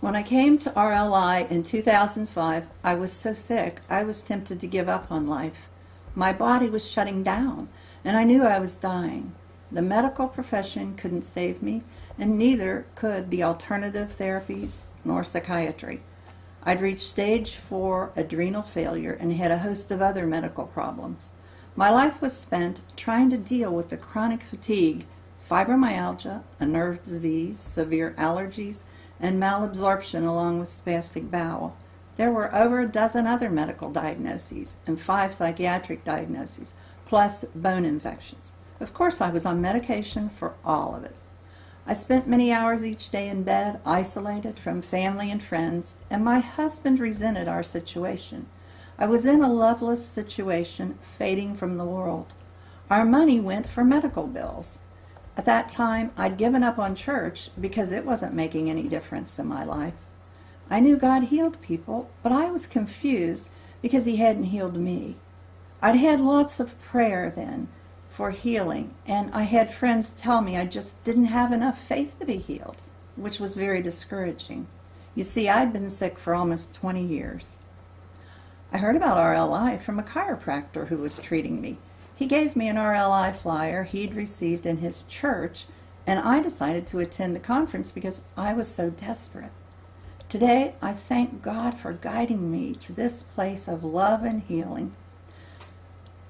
When I came to RLI in 2005, I was so sick I was tempted to give up on life. My body was shutting down, and I knew I was dying. The medical profession couldn't save me, and neither could the alternative therapies nor psychiatry. I'd reached stage 4 adrenal failure and had a host of other medical problems. My life was spent trying to deal with the chronic fatigue, fibromyalgia, a nerve disease, severe allergies, and malabsorption along with spastic bowel. There were over a dozen other medical diagnoses and 5 psychiatric diagnoses, plus bone infections. Of course, I was on medication for all of it. I spent many hours each day in bed, isolated from family and friends, and my husband resented our situation. I was in a loveless situation, fading from the world. Our money went for medical bills. At that time, I'd given up on church because it wasn't making any difference in my life. I knew God healed people, but I was confused because He hadn't healed me. I'd had lots of prayer then for healing, and I had friends tell me I just didn't have enough faith to be healed, which was very discouraging. You see, I'd been sick for almost 20 years. I heard about RLI from a chiropractor who was treating me. He gave me an RLI flyer he'd received in his church, and I decided to attend the conference because I was so desperate. Today, I thank God for guiding me to this place of love and healing.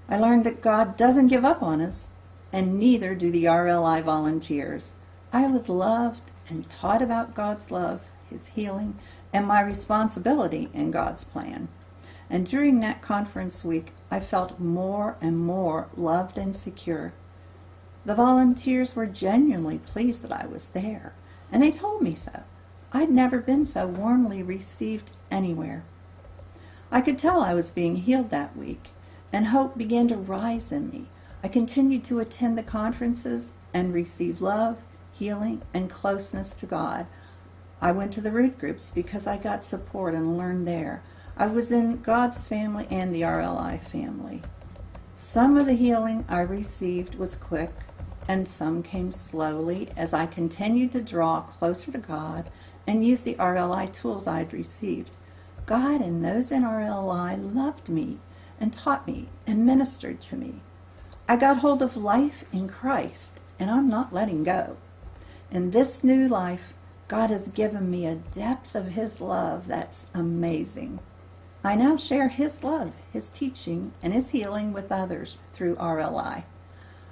I learned that God doesn't give up on us, and neither do the RLI volunteers. I was loved and taught about God's love, His healing, and my responsibility in God's plan. And during that conference week, I felt more and more loved and secure. The volunteers were genuinely pleased that I was there, and they told me so. I'd never been so warmly received anywhere. I could tell I was being healed that week, and hope began to rise in me. I continued to attend the conferences and receive love, healing, and closeness to God. I went to the root groups because I got support and learned there. I was in God's family and the RLI family. Some of the healing I received was quick, and some came slowly as I continued to draw closer to God and use the RLI tools I'd received. God and those in RLI loved me and taught me and ministered to me. I got hold of life in Christ, and I'm not letting go. In this new life, God has given me a depth of His love that's amazing. I now share His love, His teaching, and His healing with others through RLI.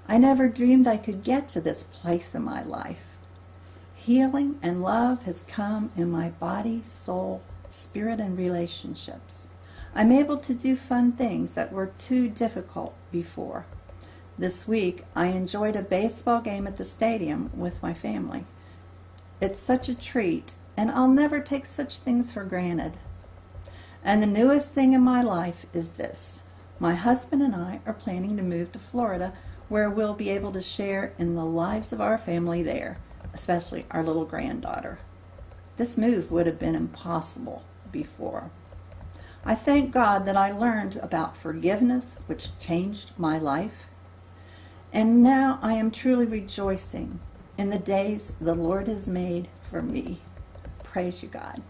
I never dreamed I could get to this place in my life. Healing and love has come in my body, soul, spirit, and relationships. I'm able to do fun things that were too difficult before. This week, I enjoyed a baseball game at the stadium with my family. It's such a treat, and I'll never take such things for granted. And the newest thing in my life is this. My husband and I are planning to move to Florida, where we'll be able to share in the lives of our family there, especially our little granddaughter. This move would have been impossible before. I thank God that I learned about forgiveness, which changed my life. And now I am truly rejoicing in the days the Lord has made for me. Praise you, God.